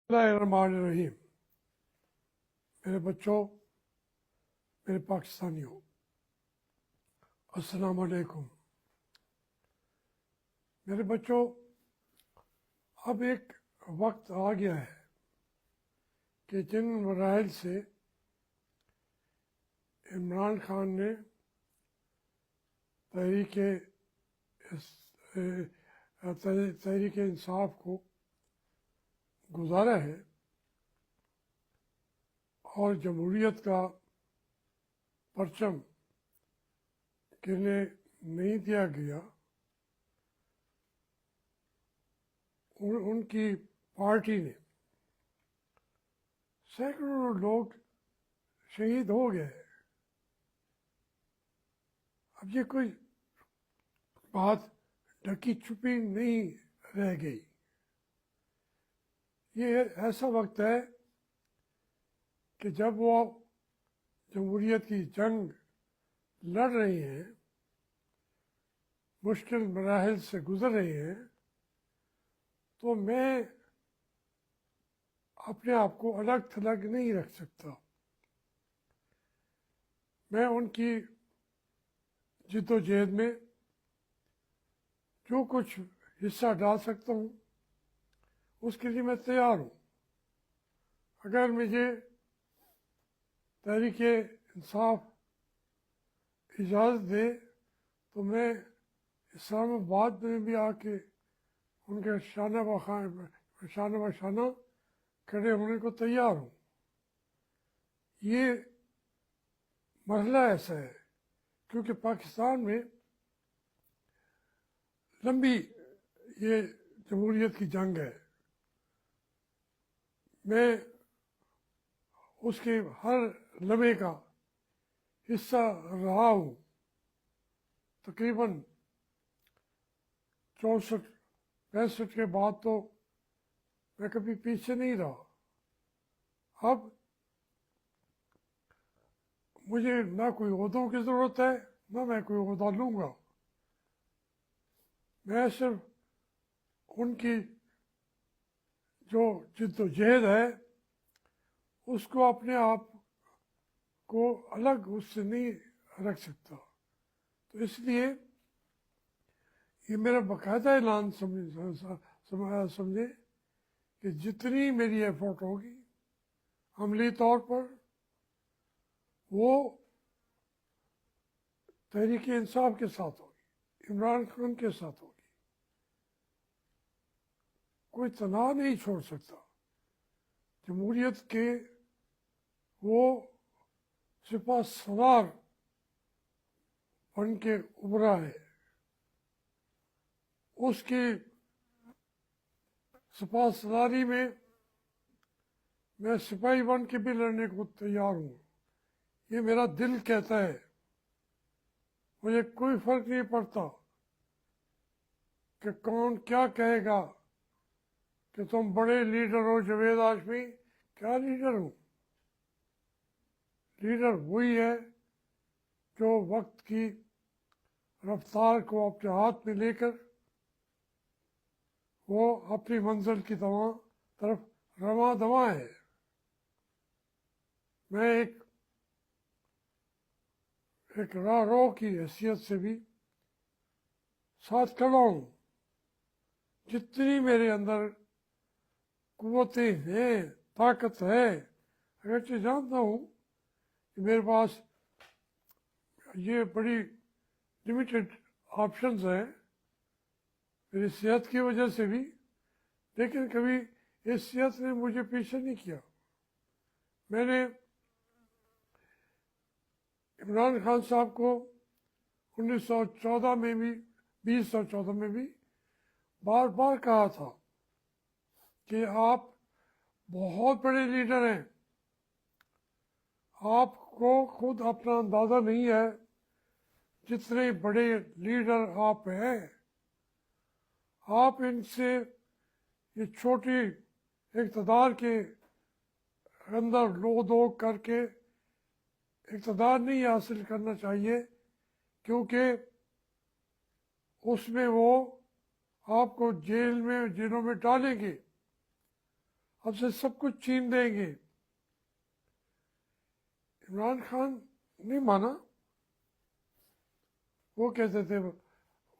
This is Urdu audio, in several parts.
Bismillahirrahmanirrahim. میرے بچوں، میرے پاکستانیوں، السلام علیکم۔ میرے بچوں، اب ایک وقت آ گیا ہے کہ جن مراحل سے عمران خان نے تحریک انصاف کو گزارا ہے اور جمہوریت کا پرچم گرنے نہیں دیا گیا، ان کی پارٹی نے سینکڑوں لوگ شہید ہو گئے۔ اب یہ کوئی بات ڈھکی چھپی نہیں رہ گئی۔ یہ ایسا وقت ہے کہ جب وہ جمہوریت کی جنگ لڑ رہے ہیں، مشکل مراحل سے گزر رہے ہیں، تو میں اپنے آپ کو الگ تھلگ نہیں رکھ سکتا۔ میں ان کی جد و جہد میں جو کچھ حصہ ڈال سکتا ہوں اس کے لیے میں تیار ہوں۔ اگر مجھے تحریک انصاف اجازت دے تو میں اسلام آباد میں بھی آ کے ان کے شانہ بشانہ کھڑے ہونے کو تیار ہوں۔ یہ مرحلہ ایسا ہے کیونکہ پاکستان میں لمبی یہ جمہوریت کی جنگ ہے۔ میں اس کے ہر لمحے کا حصہ رہا ہوں۔ تقریباً 64-65 کے بعد تو میں کبھی پیچھے نہیں رہا۔ اب مجھے نہ کوئی عہدوں کی ضرورت ہے، نہ میں کوئی عہدہ لوں گا۔ میں صرف ان کی جو جد و جہد ہے اس کو اپنے آپ کو الگ اس سے نہیں رکھ سکتا۔ تو اس لیے یہ میرا باقاعدہ اعلان سمجھے کہ جتنی میری ایفورٹ ہوگی عملی طور پر وہ تحریک انصاف کے ساتھ ہوگی، عمران خان کے ساتھ ہوگی۔ کوئی تنہا نہیں چھوڑ سکتا۔ جمہوریت کے وہ سپہ سالار بن کے ابھرا ہے، اس کی سپہ سالاری میں سپاہی بن کے بھی لڑنے کو تیار ہوں۔ یہ میرا دل کہتا ہے۔ مجھے کوئی فرق نہیں پڑتا کہ کون کیا کہے گا کہ تم بڑے لیڈر ہو جاوید ہاشمی۔ کیا لیڈر ہوں؟ لیڈر وہی ہے جو وقت کی رفتار کو اپنے ہاتھ میں لے کر وہ اپنی منزل کی طرف رواں دواں ہے۔ میں ایک راہ کی حیثیت سے بھی ساتھ کھڑا ہوں۔ جتنی میرے اندر قوتیں ہیں، طاقت ہے، اگرچہ جانتا ہوں کہ میرے پاس یہ بڑی لمیٹڈ آپشنز ہیں میری صحت کی وجہ سے بھی، لیکن کبھی اس صحت نے مجھے پیچھے نہیں کیا۔ میں نے عمران خان صاحب کو 1914 میں بھی 2014 میں بھی بار بار کہا تھا کہ آپ بہت بڑے لیڈر ہیں، آپ کو خود اپنا اندازہ نہیں ہے جتنے بڑے لیڈر آپ ہیں۔ آپ ان سے یہ چھوٹی اقتدار کے اندر لو دو کر کے اقتدار نہیں حاصل کرنا چاہیے، کیونکہ اس میں وہ آپ کو جیلوں میں ڈالیں گے۔ اب سے سب کچھ چھین دیں گے۔ عمران خان نہیں مانا، وہ کہتے تھے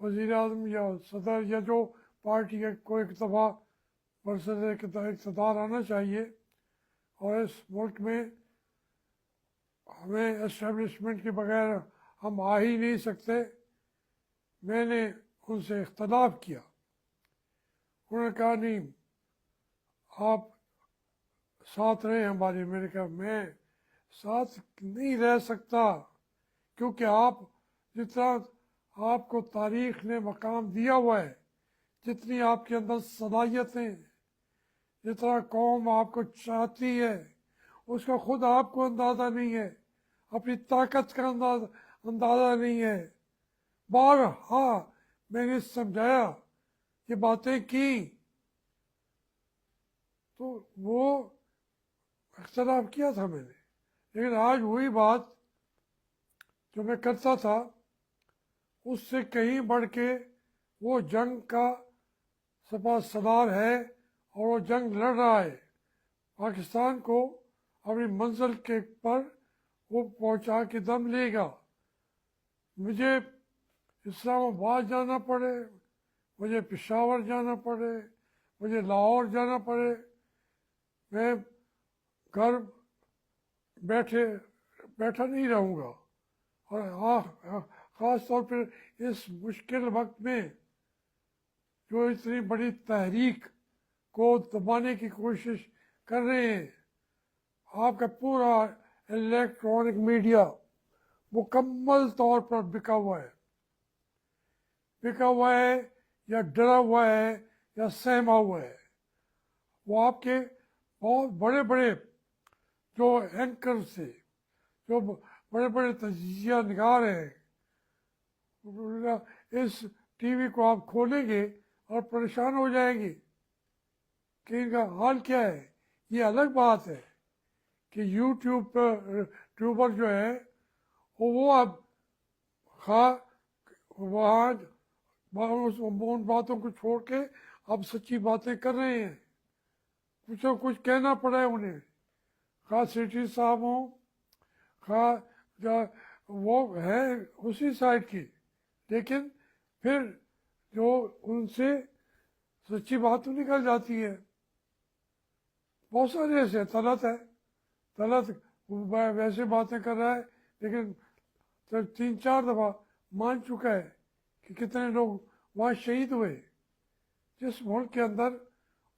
وزیر اعظم یا صدر یا جو پارٹی کا کوئی ایک دفعہ برسر اقتدار آنا چاہیے، اور اس ملک میں ہمیں اسٹیبلشمنٹ کے بغیر ہم آ ہی نہیں سکتے۔ میں نے ان سے اختلاف کیا، انہوں نے کہا نہیں آپ ساتھ رہے ہمارے۔ میں نے کہا میں ساتھ نہیں رہ سکتا، کیونکہ آپ جتنا آپ کو تاریخ نے مقام دیا ہوا ہے، جتنی آپ کے اندر صلاحیتیں، جتنا قوم آپ کو چاہتی ہے، اس کا خود آپ کو اندازہ نہیں ہے، اپنی طاقت کا اندازہ نہیں ہے۔ بارہا میں نے سمجھایا، یہ باتیں کی، تو وہ اختلاف کیا تھا میں نے، لیکن آج وہی بات جو میں کرتا تھا اس سے کہیں بڑھ کے وہ جنگ کا سپہ سالار ہے، اور وہ جنگ لڑ رہا ہے، پاکستان کو اپنی منزل کے پر وہ پہنچا کے دم لے گا۔ مجھے اسلام آباد جانا پڑے، مجھے پشاور جانا پڑے، مجھے لاہور جانا پڑے، میں گھر بیٹھا نہیں رہوں گا۔ اور خاص طور پر اس مشکل وقت میں جو اتنی بڑی تحریک کو دبانے کی کوشش کر رہے ہیں، آپ کا پورا الیکٹرانک میڈیا مکمل طور پر بکا ہوا ہے یا ڈرا ہوا ہے یا سہما ہوا ہے۔ وہ آپ کے بہت بڑے بڑے جو اینکر سے، جو بڑے بڑے تجزیہ نگار ہیں، اس ٹی وی کو آپ کھولیں گے اور پریشان ہو جائیں گے کہ ان کا حال کیا ہے۔ یہ الگ بات ہے کہ یوٹیوب پر ٹیوبر جو ہے وہ اب وہاں ان باتوں کو چھوڑ کے اب سچی باتیں کر رہے ہیں، کچھ نہ کچھ کہنا پڑا ہے انہیں، خواہ سیٹھی صاحب ہوں، خواہ وہ ہیں اسی سائڈ کی، لیکن پھر جو ان سے سچی بات تو نکل جاتی ہے۔ بہت سارے ایسے طلعت ہے، طلعت ویسے باتیں کر رہا ہے، لیکن 3-4 دفعہ مان چکا ہے کہ کتنے لوگ وہاں شہید ہوئے۔ جس ملک کے اندر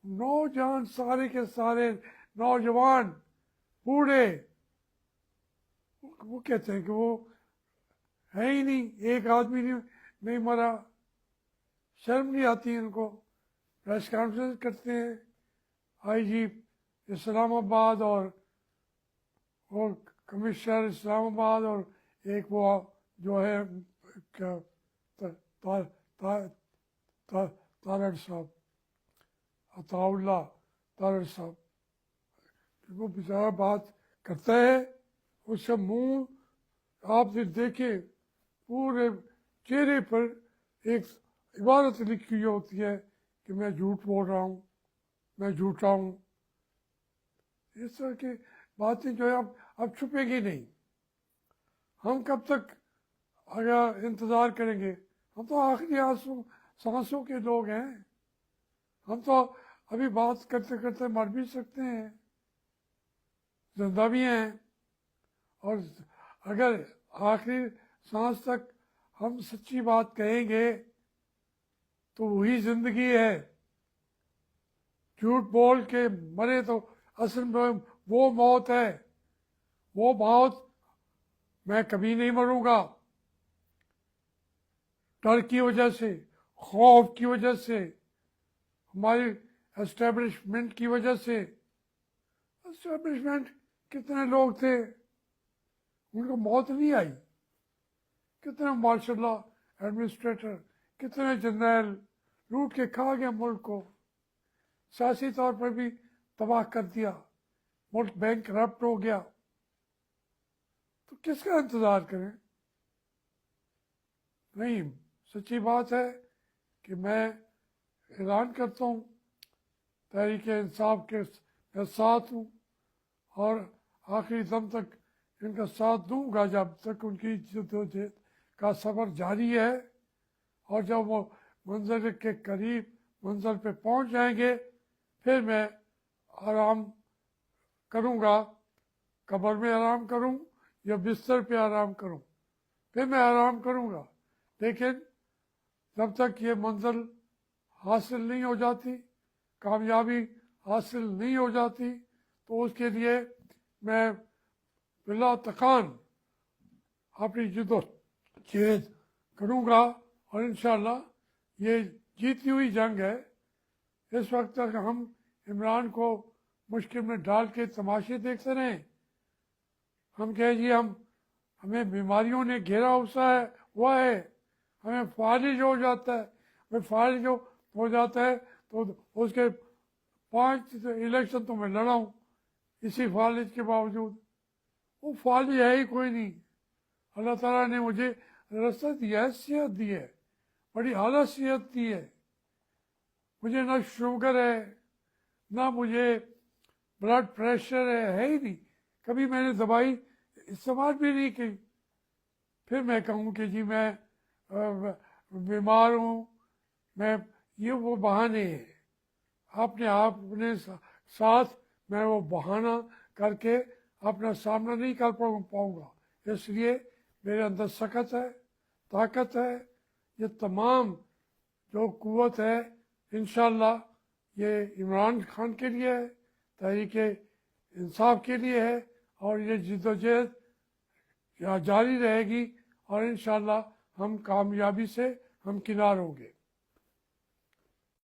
نوجوان، سارے کے سارے نوجوان بوڑھے، وہ کہتے ہیں کہ وہ ہے ہی نہیں، ایک آدمی نہیں مرا، شرم نہیں آتی ان کو۔ پریس کانفرنس کرتے ہیں آئی جی اسلام آباد اور وہ کمشنر اسلام آباد اور ایک وہ جو ہے تارڑ صاحب، عطا اللہ تارڑ صاحب، وہ بیچارہ بات کرتا ہے، اس کا منہ آپ نے دیکھے، پورے چہرے پر ایک عبارت لکھی ہوئی ہوتی ہے کہ میں جھوٹ بول رہا ہوں، میں جھوٹا ہوں۔ اس طرح کی باتیں جو ہے اب چھپے گی نہیں۔ ہم کب تک اگر انتظار کریں گے؟ ہم تو آخری سانسوں کے لوگ ہیں، ہم تو ابھی بات کرتے کرتے مر بھی سکتے ہیں، زندہ بھی ہیں، اور اگر آخری سانس تک ہم سچی بات کہیں گے تو وہی زندگی ہے۔ جھوٹ بول کے مرے تو اصل میں وہ موت ہے، وہ موت میں کبھی نہیں مروں گا، ڈر کی وجہ سے، خوف کی وجہ سے، ہماری اسٹیبلشمنٹ کی وجہ سے۔ اسٹیبلشمنٹ کتنے لوگ تھے، ان کو موت نہیں آئی، کتنے ماشاء اللہ ایڈمنسٹریٹر، کتنے جنرل لوٹ کے کھا گیا ملک کو، سیاسی طور پر بھی تباہ کر دیا، ملک بینک کرپٹ ہو گیا۔ تو کس کا انتظار کریں؟ نہیں، سچی بات ہے کہ میں اعلان کرتا ہوں تحریک انصاف کے میں ساتھ ہوں اور آخری دم تک ان کا ساتھ دوں گا جب تک ان کی جدوجہد کا سفر جاری ہے، اور جب وہ منزل کے قریب منزل پہ پہنچ جائیں گے پھر میں آرام کروں گا، قبر میں آرام کروں یا بستر پہ آرام کروں، پھر میں آرام کروں گا، لیکن جب تک یہ منزل حاصل نہیں ہو جاتی، کامیابی حاصل نہیں ہو جاتی، تو اس کے لیے میں بلا تکان اپنی جدوجہد کروں گا، اور انشاءاللہ یہ جیتی ہوئی جنگ ہے۔ اس وقت تک ہم عمران کو مشکل میں ڈال کے تماشے دیکھتے رہیں، ہم کہیں جی ہمیں بیماریوں نے گھیرا ہوا ہے، ہمیں فالج ہو جاتا ہے، فالج ہو جاتا ہے تو اس کے 5 الیکشن تو میں لڑا ہوں اسی فالج کے باوجود، وہ فالج ہے ہی کوئی نہیں۔ اللہ تعالیٰ نے مجھے رستہ دیا ہے، صحت دی ہے، بڑی اعلیٰ صحت دی ہے، مجھے نہ شوگر ہے نہ مجھے بلڈ پریشر ہے ہی نہیں، کبھی میں نے دوائی استعمال بھی نہیں کی۔ پھر میں کہوں کہ جی میں بیمار ہوں، یہ وہ بہانے ہیں، اپنے آپ اپنے ساتھ میں وہ بہانہ کر کے اپنا سامنا نہیں کر پاؤں گا، اس لیے میرے اندر سخت ہے، طاقت ہے، یہ تمام جو قوت ہے انشاءاللہ یہ عمران خان کے لیے ہے، تحریک انصاف کے لیے ہے، اور یہ جدوجہد جاری رہے گی، اور انشاءاللہ ہم کامیابی سے ہمکنار ہوں گے۔